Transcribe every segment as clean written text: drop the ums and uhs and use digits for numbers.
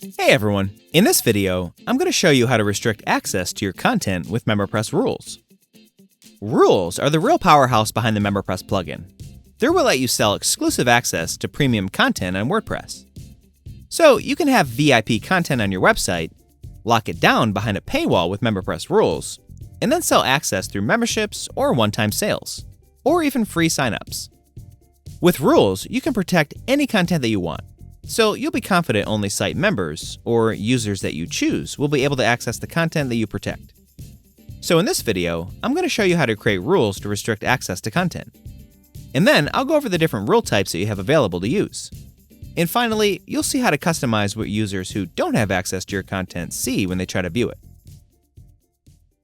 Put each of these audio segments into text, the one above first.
Hey everyone! In this video, I'm going to show you how to restrict access to your content with MemberPress rules. Rules are the real powerhouse behind the MemberPress plugin. They will let you sell exclusive access to premium content on WordPress. So you can have VIP content on your website, lock it down behind a paywall with MemberPress rules, and then sell access through memberships or one-time sales, or even free signups. With rules, you can protect any content that you want. So you'll be confident only site members, or users that you choose, will be able to access the content that you protect. So in this video, I'm going to show you how to create rules to restrict access to content. And then I'll go over the different rule types that you have available to use. And finally, you'll see how to customize what users who don't have access to your content see when they try to view it.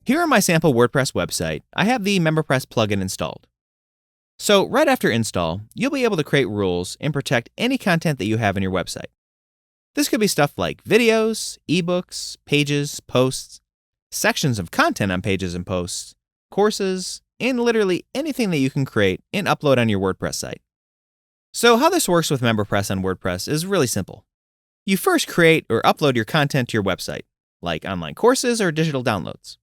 Here on my sample WordPress website, I have the MemberPress plugin installed. So right after install, you'll be able to create rules and protect any content that you have on your website. This could be stuff like videos, ebooks, pages, posts, sections of content on pages and posts, courses, and literally anything that you can create and upload on your WordPress site. So how this works with MemberPress on WordPress is really simple. You first create or upload your content to your website, like online courses or digital downloads.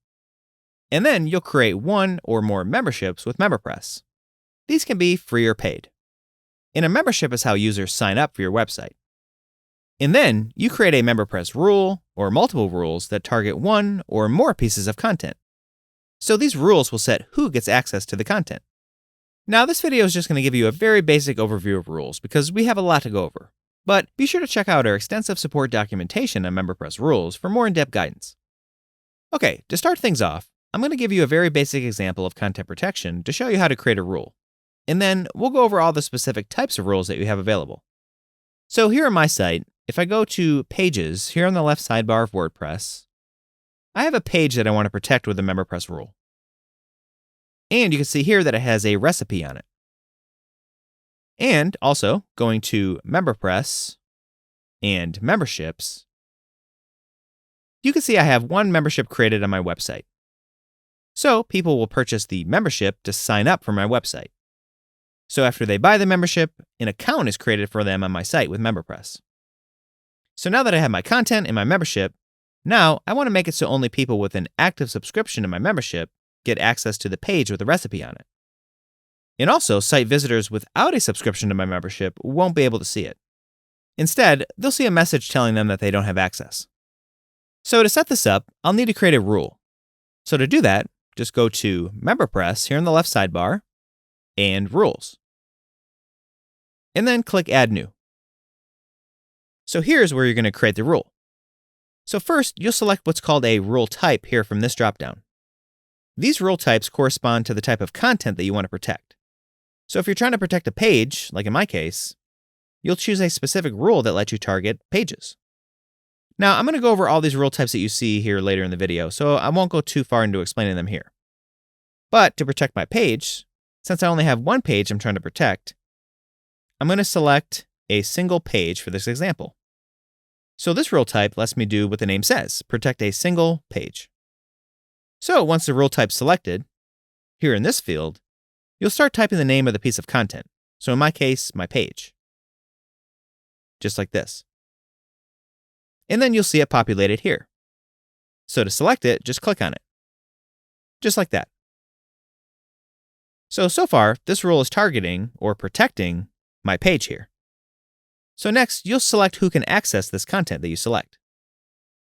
And then you'll create one or more memberships with MemberPress. These can be free or paid. And a membership is how users sign up for your website. And then you create a MemberPress rule or multiple rules that target one or more pieces of content. So these rules will set who gets access to the content. Now this video is just going to give you a very basic overview of rules because we have a lot to go over. But be sure to check out our extensive support documentation on MemberPress rules for more in-depth guidance. Okay, to start things off, I'm going to give you a very basic example of content protection to show you how to create a rule. And then we'll go over all the specific types of rules that you have available. So here on my site, if I go to Pages here on the left sidebar of WordPress, I have a page that I want to protect with a MemberPress rule. And you can see here that it has a recipe on it. And also, going to MemberPress and Memberships, you can see I have one membership created on my website. So people will purchase the membership to sign up for my website. So after they buy the membership, an account is created for them on my site with MemberPress. So now that I have my content and my membership, now I want to make it so only people with an active subscription to my membership get access to the page with the recipe on it. And also, site visitors without a subscription to my membership won't be able to see it. Instead, they'll see a message telling them that they don't have access. So to set this up, I'll need to create a rule. So to do that, just go to MemberPress here on the left sidebar, and Rules. And then click Add New. So here's where you're going to create the rule. So first, you'll select what's called a rule type here from this dropdown. These rule types correspond to the type of content that you want to protect. So if you're trying to protect a page, like in my case, you'll choose a specific rule that lets you target pages. Now, I'm going to go over all these rule types that you see here later in the video, so I won't go too far into explaining them here. But to protect my page, since I only have one page I'm trying to protect, I'm going to select a single page for this example. So this rule type lets me do what the name says, protect a single page. So once the rule type's selected, here in this field, you'll start typing the name of the piece of content. So in my case, my page. Just like this. And then you'll see it populated here. So to select it, just click on it. Just like that. So far, this rule is targeting or protecting my page here. So next, you'll select who can access this content that you select.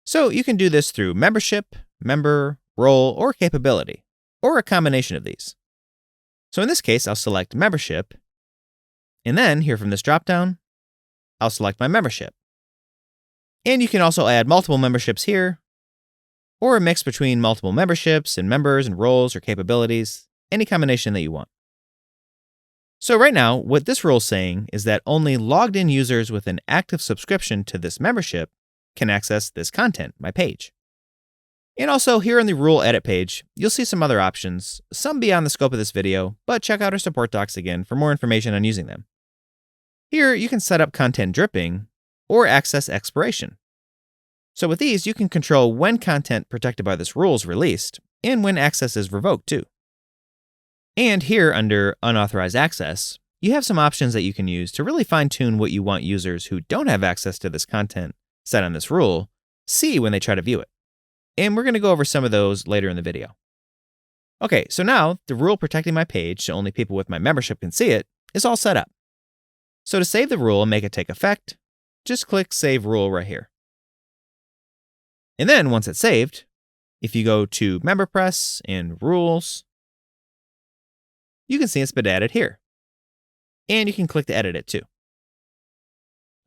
So you can do this through membership, member, role, or capability, or a combination of these. So in this case, I'll select membership, and then here from this dropdown, I'll select my membership. And you can also add multiple memberships here, or a mix between multiple memberships and members and roles or capabilities, any combination that you want. So right now, what this rule is saying is that only logged in users with an active subscription to this membership can access this content, my page. And also here in the rule edit page, you'll see some other options, some beyond the scope of this video, but check out our support docs again for more information on using them. Here, you can set up content dripping or access expiration. So with these, you can control when content protected by this rule is released and when access is revoked too. And here under Unauthorized Access, you have some options that you can use to really fine-tune what you want users who don't have access to this content set on this rule see when they try to view it. And we're going to go over some of those later in the video. Okay, so now the rule protecting my page so only people with my membership can see it is all set up. So to save the rule and make it take effect, just click Save Rule right here. And then once it's saved, if you go to MemberPress and Rules, you can see it's been added here. And you can click to edit it too.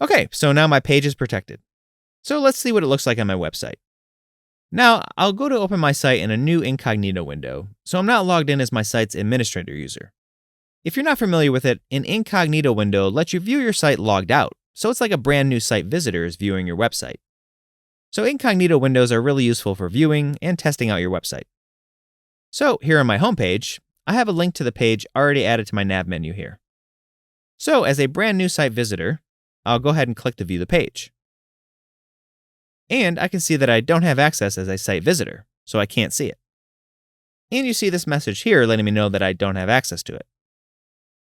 Okay, so now my page is protected. So let's see what it looks like on my website. Now, I'll go to open my site in a new incognito window, so I'm not logged in as my site's administrator user. If you're not familiar with it, an incognito window lets you view your site logged out, so it's like a brand new site visitor is viewing your website. So incognito windows are really useful for viewing and testing out your website. So here on my homepage, I have a link to the page already added to my nav menu here. So as a brand new site visitor, I'll go ahead and click to view the page. And I can see that I don't have access as a site visitor, so I can't see it. And you see this message here letting me know that I don't have access to it.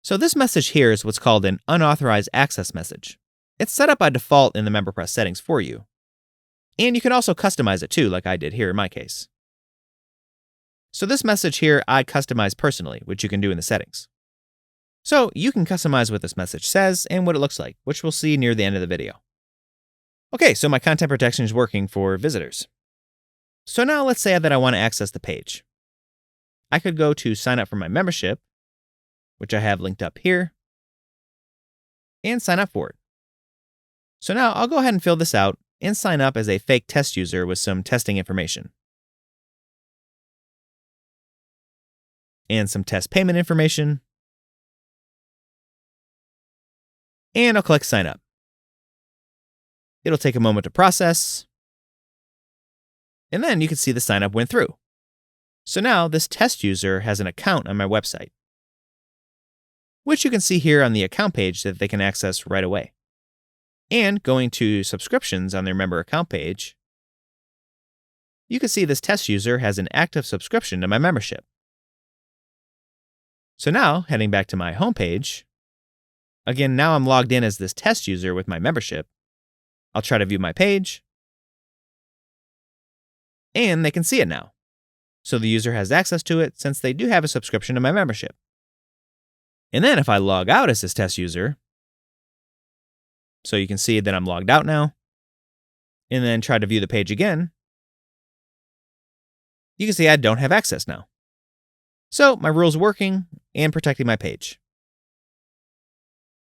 So this message here is what's called an unauthorized access message. It's set up by default in the MemberPress settings for you. And you can also customize it too, like I did here in my case. So this message here I customize personally, which you can do in the settings. So you can customize what this message says and what it looks like, which we'll see near the end of the video. Okay, so my content protection is working for visitors. So now let's say that I want to access the page. I could go to sign up for my membership, which I have linked up here, and sign up for it. So now I'll go ahead and fill this out and sign up as a fake test user with some testing information. And some test payment information. And I'll click sign up. It'll take a moment to process. And then you can see the sign up went through. So now this test user has an account on my website, which you can see here on the account page that they can access right away. And going to subscriptions on their member account page, you can see this test user has an active subscription to my membership. So now, heading back to my homepage, again, now I'm logged in as this test user with my membership. I'll try to view my page, and they can see it now. So the user has access to it since they do have a subscription to my membership. And then if I log out as this test user, so you can see that I'm logged out now, and then try to view the page again, you can see I don't have access now. So my rule's working and protecting my page.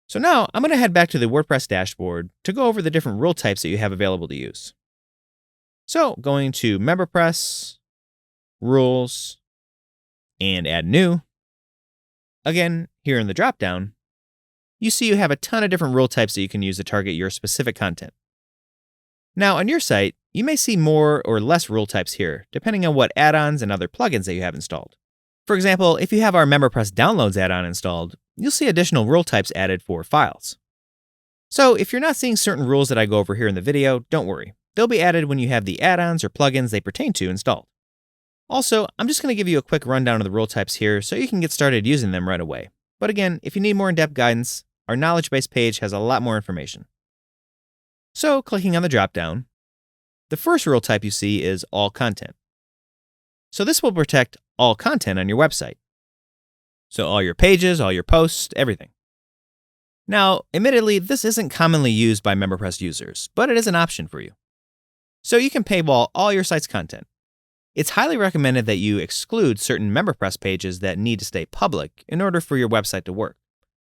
So now I'm going to head back to the WordPress dashboard to go over the different rule types that you have available to use. So going to MemberPress, Rules, and Add New. Again, here in the dropdown, you see you have a ton of different rule types that you can use to target your specific content. Now on your site, you may see more or less rule types here, depending on what add-ons and other plugins that you have installed. For example, if you have our MemberPress Downloads add-on installed, you'll see additional rule types added for files. So if you're not seeing certain rules that I go over here in the video, don't worry. They'll be added when you have the add-ons or plugins they pertain to installed. Also, I'm just going to give you a quick rundown of the rule types here so you can get started using them right away. But again, if you need more in-depth guidance, our knowledge base page has a lot more information. So clicking on the dropdown, the first rule type you see is All Content. So this will protect all content on your website. So all your pages, all your posts, everything. Now, admittedly, this isn't commonly used by MemberPress users, but it is an option for you. So you can paywall all your site's content. It's highly recommended that you exclude certain MemberPress pages that need to stay public in order for your website to work,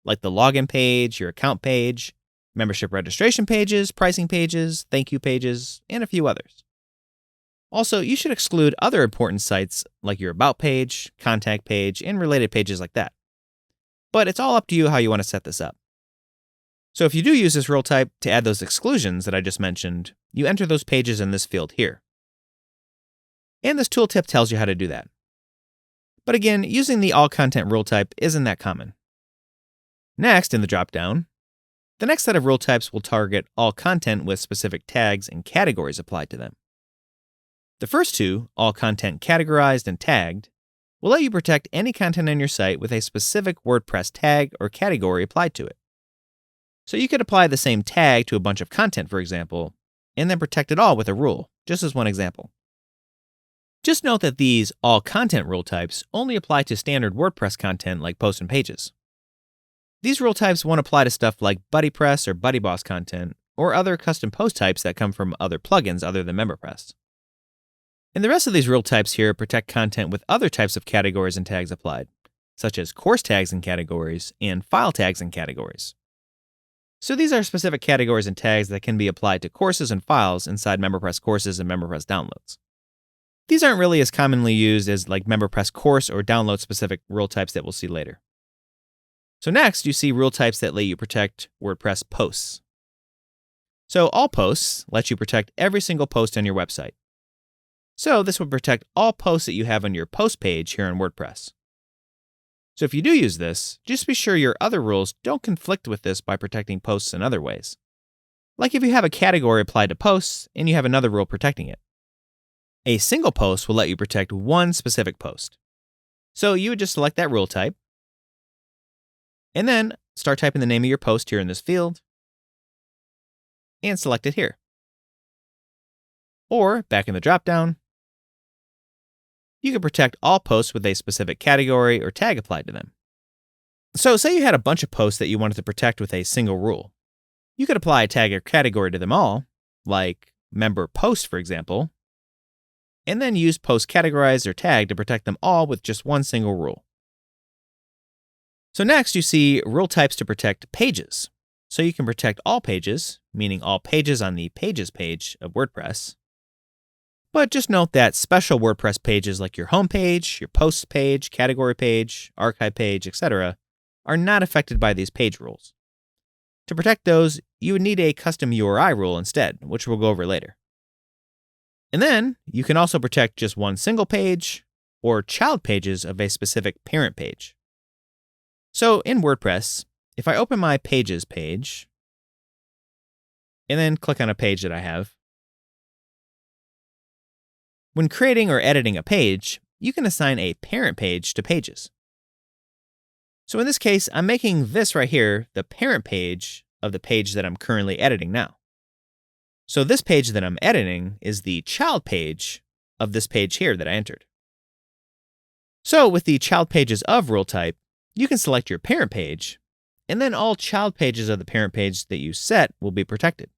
like the login page, your account page, membership registration pages, pricing pages, thank you pages, and a few others. Also, you should exclude other important sites like your About page, Contact page, and related pages like that. But it's all up to you how you want to set this up. So if you do use this rule type to add those exclusions that I just mentioned, you enter those pages in this field here. And this tooltip tells you how to do that. But again, using the All Content rule type isn't that common. Next, in the dropdown, the next set of rule types will target all content with specific tags and categories applied to them. The first two, All Content Categorized and Tagged, will let you protect any content on your site with a specific WordPress tag or category applied to it. So you could apply the same tag to a bunch of content, for example, and then protect it all with a rule, just as one example. Just note that these all content rule types only apply to standard WordPress content like posts and pages. These rule types won't apply to stuff like BuddyPress or BuddyBoss content, or other custom post types that come from other plugins other than MemberPress. And the rest of these rule types here protect content with other types of categories and tags applied, such as course tags and categories and file tags and categories. So these are specific categories and tags that can be applied to courses and files inside MemberPress courses and MemberPress downloads. These aren't really as commonly used as like MemberPress course or download specific rule types that we'll see later. So next, you see rule types that let you protect WordPress posts. So all posts let you protect every single post on your website. So this would protect all posts that you have on your post page here on WordPress. So if you do use this, just be sure your other rules don't conflict with this by protecting posts in other ways. Like if you have a category applied to posts and you have another rule protecting it. A single post will let you protect one specific post. So you would just select that rule type, and then start typing the name of your post here in this field, and select it here. Or back in the dropdown, you can protect all posts with a specific category or tag applied to them. So say you had a bunch of posts that you wanted to protect with a single rule. You could apply a tag or category to them all, like member post, for example, and then use post categorize or tag to protect them all with just one single rule. So next you see rule types to protect pages. So you can protect all pages, meaning all pages on the Pages page of WordPress. But just note that special WordPress pages like your home page, your posts page, category page, archive page, etc. are not affected by these page rules. To protect those, you would need a custom URI rule instead, which we'll go over later. And then you can also protect just one single page or child pages of a specific parent page. So in WordPress, if I open my Pages page and then click on a page that I have, when creating or editing a page, you can assign a parent page to pages. So in this case, I'm making this right here the parent page of the page that I'm currently editing now. So this page that I'm editing is the child page of this page here that I entered. So with the child pages of rule type, you can select your parent page, and then all child pages of the parent page that you set will be protected.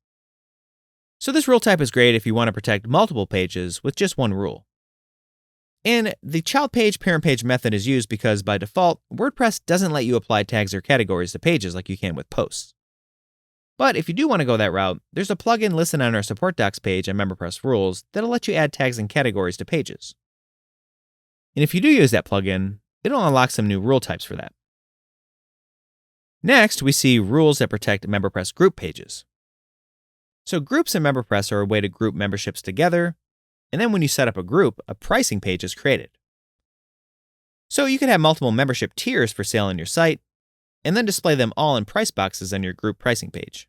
So this rule type is great if you want to protect multiple pages with just one rule. And the child page parent page method is used because by default, WordPress doesn't let you apply tags or categories to pages like you can with posts. But if you do want to go that route, there's a plugin listed on our support docs page on MemberPress rules that'll let you add tags and categories to pages. And if you do use that plugin, it'll unlock some new rule types for that. Next, we see rules that protect MemberPress group pages. So groups in MemberPress are a way to group memberships together, and then when you set up a group, a pricing page is created. So you can have multiple membership tiers for sale on your site, and then display them all in price boxes on your group pricing page.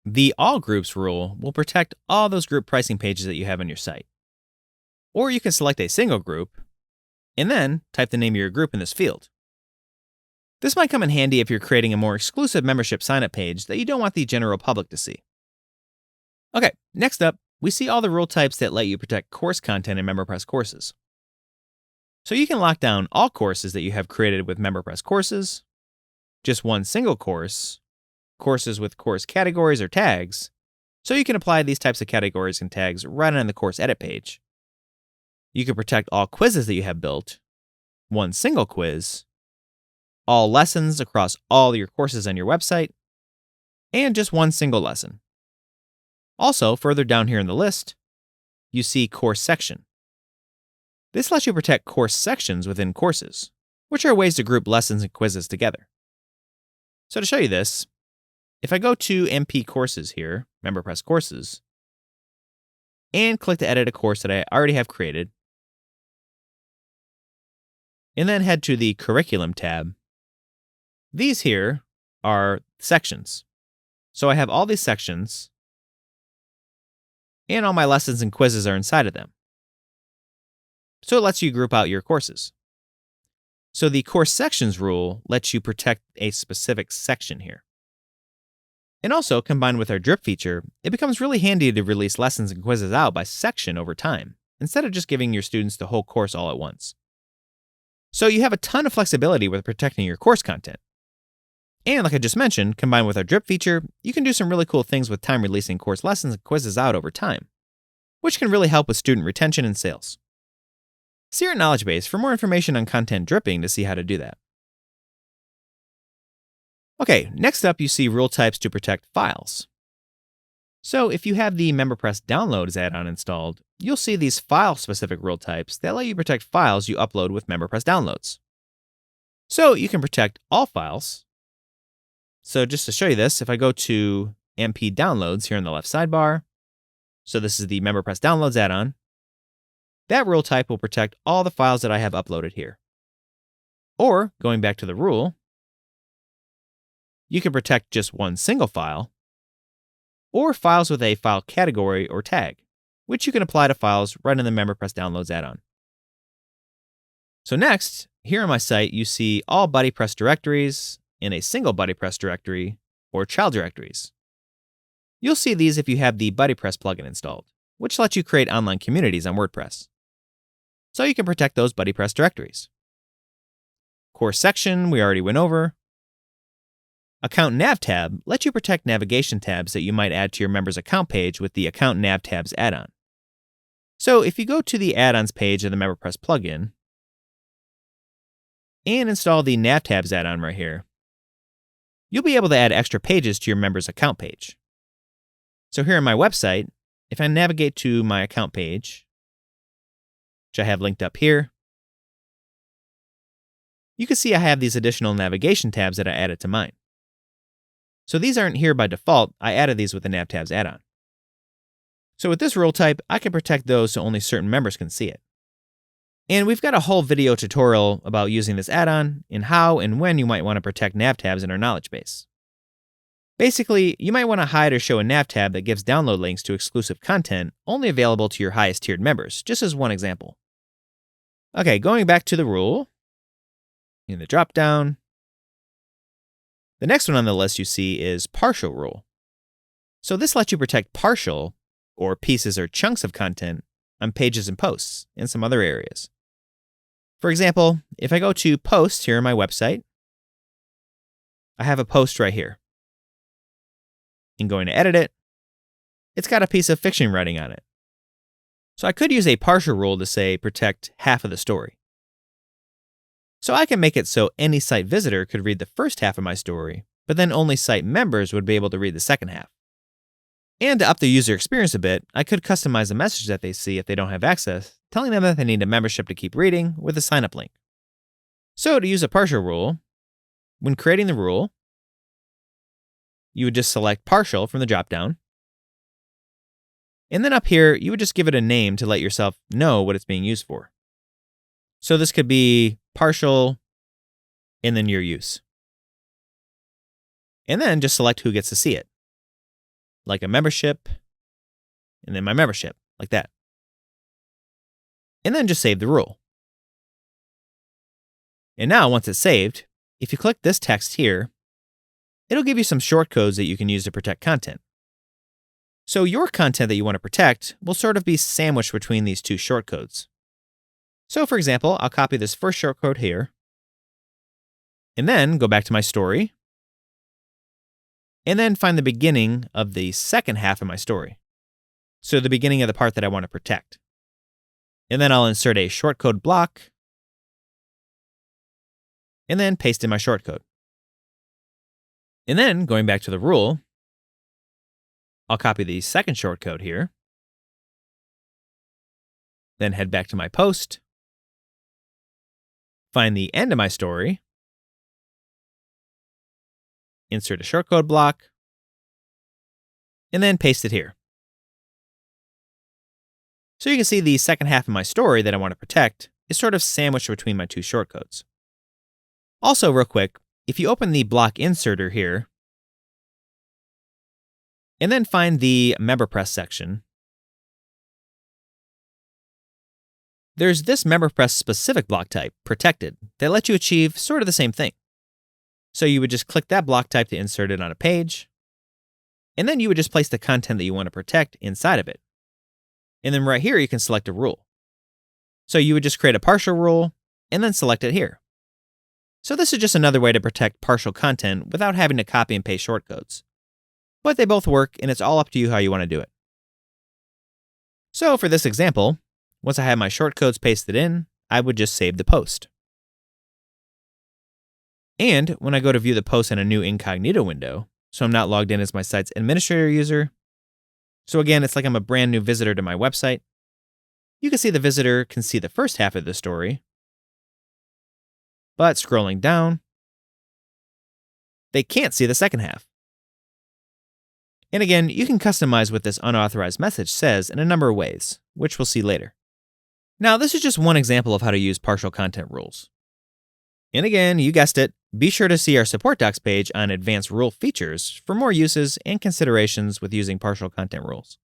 The All Groups rule will protect all those group pricing pages that you have on your site. Or you can select a single group, and then type the name of your group in this field. This might come in handy if you're creating a more exclusive membership sign-up page that you don't want the general public to see. Okay, next up, we see all the rule types that let you protect course content in MemberPress courses. So you can lock down all courses that you have created with MemberPress courses, just one single course, courses with course categories or tags, so you can apply these types of categories and tags right on the course edit page. You can protect all quizzes that you have built, one single quiz, all lessons across all your courses on your website, and just one single lesson. Also, further down here in the list, you see Course Section. This lets you protect course sections within courses, which are ways to group lessons and quizzes together. So to show you this, if I go to MP Courses here, MemberPress Courses, and click to edit a course that I already have created, and then head to the Curriculum tab, these here are sections. So I have all these sections, and all my lessons and quizzes are inside of them. So it lets you group out your courses. So the Course Sections rule lets you protect a specific section here. And also, combined with our drip feature, it becomes really handy to release lessons and quizzes out by section over time, instead of just giving your students the whole course all at once. So you have a ton of flexibility with protecting your course content. And like I just mentioned, combined with our drip feature, you can do some really cool things with time releasing course lessons and quizzes out over time, which can really help with student retention and sales. See our knowledge base for more information on content dripping to see how to do that. Okay, next up you see rule types to protect files. So if you have the MemberPress Downloads add-on installed, you'll see these file-specific rule types that let you protect files you upload with MemberPress Downloads. So you can protect all files. So just to show you this, if I go to MP Downloads here in the left sidebar, so this is the MemberPress Downloads add-on, that rule type will protect all the files that I have uploaded here. Or, going back to the rule, you can protect just one single file, or files with a file category or tag, which you can apply to files right in the MemberPress Downloads add-on. So next, here on my site, you see all BuddyPress directories in a single BuddyPress directory or child directories. You'll see these if you have the BuddyPress plugin installed, which lets you create online communities on WordPress. So you can protect those BuddyPress directories. Course section, we already went over. Account Nav tab lets you protect navigation tabs that you might add to your member's account page with the Account Nav tabs add-on. So if you go to the add-ons page of the MemberPress plugin and install the Nav tabs add-on right here, you'll be able to add extra pages to your member's account page. So here on my website, if I navigate to my account page, which I have linked up here, you can see I have these additional navigation tabs that I added to mine. So these aren't here by default, I added these with the Nav tabs add-on. So with this rule type, I can protect those so only certain members can see it. And we've got a whole video tutorial about using this add-on and how and when you might want to protect nav tabs in our knowledge base. Basically, you might want to hide or show a nav tab that gives download links to exclusive content only available to your highest tiered members, just as one example. Okay, going back to the rule, in the dropdown, the next one on the list you see is partial rule. So this lets you protect partial, or pieces or chunks of content, on pages and posts, and some other areas. For example, if I go to Posts here on my website, I have a post right here. In going to edit it, it's got a piece of fiction writing on it. So I could use a partial rule to say protect half of the story. So I can make it so any site visitor could read the first half of my story, but then only site members would be able to read the second half. And to up the user experience a bit, I could customize the message that they see if they don't have access, telling them that they need a membership to keep reading with a sign-up link. So to use a partial rule, when creating the rule, you would just select partial from the dropdown. And then up here, you would just give it a name to let yourself know what it's being used for. So this could be partial and then your use. And then just select who gets to see it. Like a membership, and then my membership, like that. And then just save the rule. And now once it's saved, if you click this text here, it'll give you some shortcodes that you can use to protect content. So your content that you want to protect will sort of be sandwiched between these two shortcodes. So for example, I'll copy this first shortcode here, and then go back to my story, and then find the beginning of the second half of my story. So the beginning of the part that I want to protect. And then I'll insert a shortcode block, and then paste in my shortcode. And then, going back to the rule, I'll copy the second shortcode here, then head back to my post, find the end of my story, insert a shortcode block, and then paste it here. So you can see the second half of my story that I want to protect is sort of sandwiched between my two shortcodes. Also, real quick, if you open the block inserter here, and then find the MemberPress section, there's this MemberPress specific block type, protected, that lets you achieve sort of the same thing. So you would just click that block type to insert it on a page, And then you would just place the content that you want to protect inside of it. And then right here, you can select a rule. So you would just create a partial rule and then select it here. So this is just another way to protect partial content without having to copy and paste shortcodes. But they both work, and it's all up to you how you want to do it. So for this example, once I have my shortcodes pasted in, I would just save the post. And when I go to view the post in a new incognito window, so I'm not logged in as my site's administrator user, so again, it's like I'm a brand new visitor to my website, you can see the visitor can see the first half of the story, but scrolling down, they can't see the second half. And again, you can customize what this unauthorized message says in a number of ways, which we'll see later. Now, this is just one example of how to use partial content rules. And again, you guessed it, be sure to see our support docs page on advanced rule features for more uses and considerations with using partial content rules.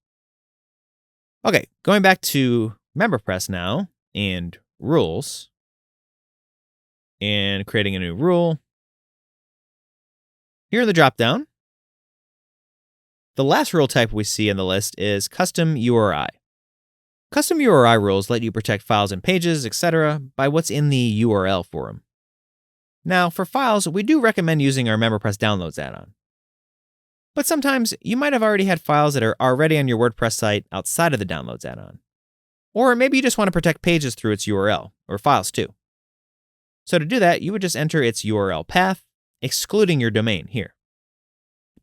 Okay, going back to MemberPress now, and rules, and creating a new rule. Here in the dropdown, the last rule type we see in the list is custom URI. Custom URI rules let you protect files and pages, etc., by what's in the URL for them. Now, for files, we do recommend using our MemberPress Downloads add-on. But sometimes you might have already had files that are already on your WordPress site outside of the Downloads add-on. Or maybe you just want to protect pages through its URL, or files too. So to do that, you would just enter its URL path, excluding your domain here.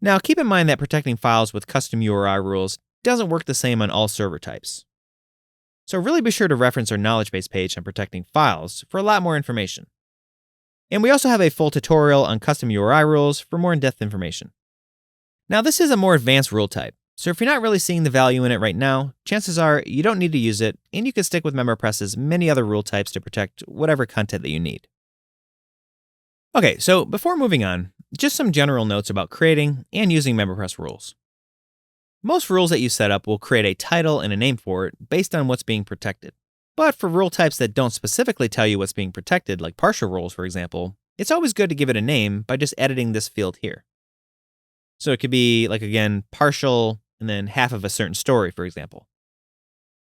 Now, keep in mind that protecting files with custom URI rules doesn't work the same on all server types. So really be sure to reference our knowledge base page on protecting files for a lot more information. And we also have a full tutorial on custom URI rules for more in-depth information. Now, this is a more advanced rule type, so if you're not really seeing the value in it right now, chances are you don't need to use it, and you can stick with MemberPress's many other rule types to protect whatever content that you need. Okay, so before moving on, just some general notes about creating and using MemberPress rules. Most rules that you set up will create a title and a name for it based on what's being protected. But for rule types that don't specifically tell you what's being protected, like partial rules, for example, it's always good to give it a name by just editing this field here. So it could be, like again, partial and then half of a certain story, for example.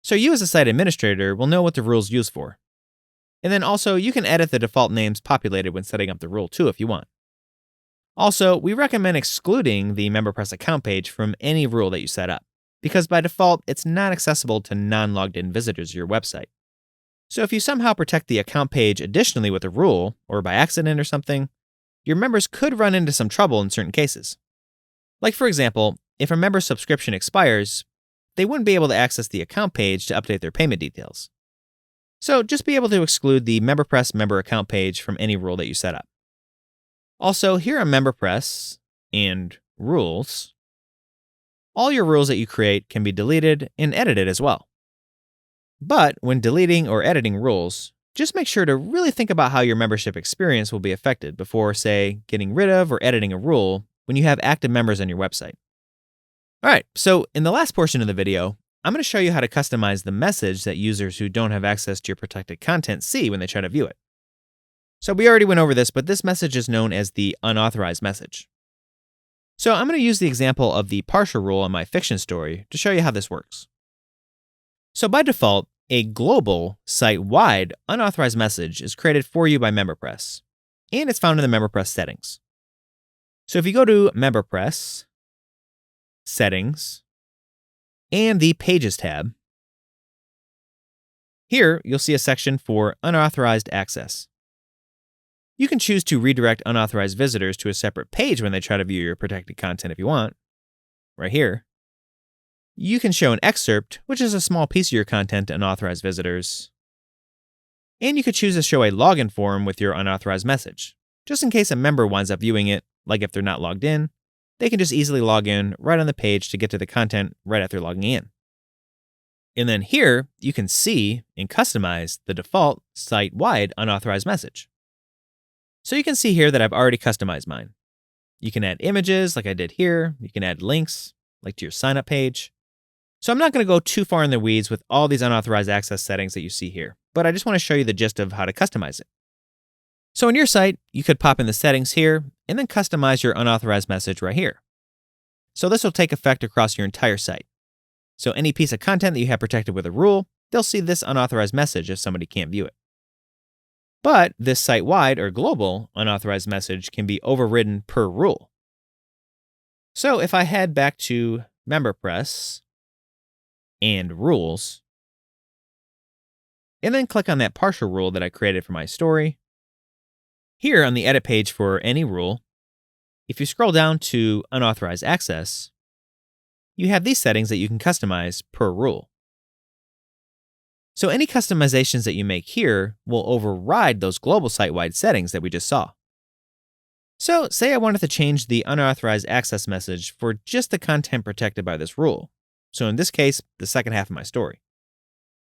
So you as a site administrator will know what the rule's used for. And then also, you can edit the default names populated when setting up the rule too if you want. Also, we recommend excluding the MemberPress account page from any rule that you set up, because by default, it's not accessible to non-logged in visitors to your website. So if you somehow protect the account page additionally with a rule, or by accident or something, your members could run into some trouble in certain cases. Like for example, if a member's subscription expires, they wouldn't be able to access the account page to update their payment details. So just be able to exclude the MemberPress member account page from any rule that you set up. Also, here on MemberPress and rules, all your rules that you create can be deleted and edited as well. But when deleting or editing rules, just make sure to really think about how your membership experience will be affected before, say, getting rid of or editing a rule when you have active members on your website. Alright, so in the last portion of the video, I'm going to show you how to customize the message that users who don't have access to your protected content see when they try to view it. So we already went over this, but this message is known as the unauthorized message. So I'm going to use the example of the partial rule on my fiction story to show you how this works. So by default, a global, site-wide, unauthorized message is created for you by MemberPress, and it's found in the MemberPress settings. So if you go to MemberPress, Settings, and the Pages tab, here you'll see a section for unauthorized access. You can choose to redirect unauthorized visitors to a separate page when they try to view your protected content if you want, right here. You can show an excerpt, which is a small piece of your content to unauthorized visitors. And you could choose to show a login form with your unauthorized message, just in case a member winds up viewing it, like if they're not logged in, they can just easily log in right on the page to get to the content right after logging in. And then here, you can see and customize the default site-wide unauthorized message. So you can see here that I've already customized mine. You can add images like I did here. You can add links like to your sign-up page. So I'm not going to go too far in the weeds with all these unauthorized access settings that you see here, but I just want to show you the gist of how to customize it. So on your site, you could pop in the settings here and then customize your unauthorized message right here. So this will take effect across your entire site. So any piece of content that you have protected with a rule, they'll see this unauthorized message if somebody can't view it. But this site-wide or global unauthorized message can be overridden per rule. So if I head back to MemberPress and Rules, and then click on that partial rule that I created for my story, here on the edit page for any rule, if you scroll down to unauthorized access, you have these settings that you can customize per rule. So any customizations that you make here will override those global site-wide settings that we just saw. So say I wanted to change the unauthorized access message for just the content protected by this rule. So in this case, the second half of my story.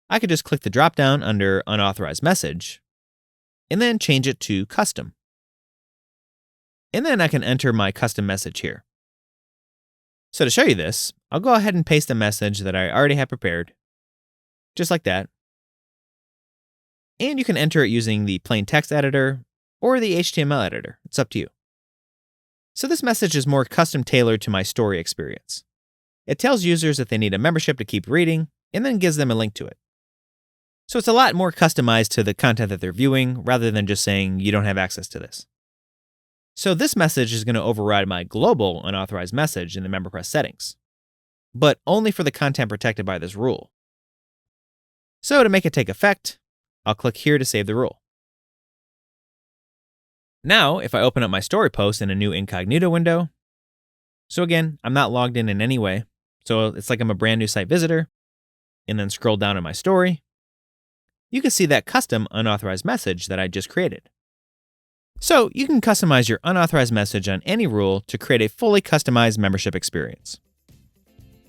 I could just click the drop-down under unauthorized message, and then change it to custom. And then I can enter my custom message here. So to show you this, I'll go ahead and paste a message that I already have prepared, just like that. And you can enter it using the plain text editor or the HTML editor. It's up to you. So this message is more custom tailored to my story experience. It tells users that they need a membership to keep reading, and then gives them a link to it. So it's a lot more customized to the content that they're viewing, rather than just saying you don't have access to this. So this message is going to override my global unauthorized message in the MemberPress settings, but only for the content protected by this rule. So to make it take effect, I'll click here to save the rule. Now, if I open up my story post in a new incognito window, so again, I'm not logged in any way, so it's like I'm a brand new site visitor, and then scroll down to my story, you can see that custom unauthorized message that I just created. So you can customize your unauthorized message on any rule to create a fully customized membership experience.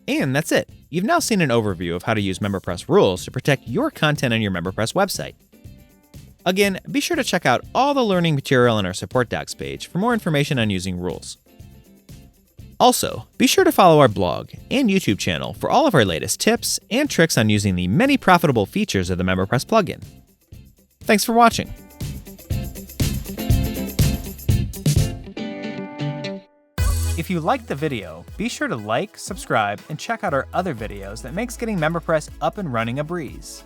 And that's it. You've now seen an overview of how to use MemberPress rules to protect your content on your MemberPress website. Again, be sure to check out all the learning material on our support docs page for more information on using rules. Also, be sure to follow our blog and YouTube channel for all of our latest tips and tricks on using the many profitable features of the MemberPress plugin. Thanks for watching. If you liked the video, be sure to like, subscribe, and check out our other videos that makes getting MemberPress up and running a breeze.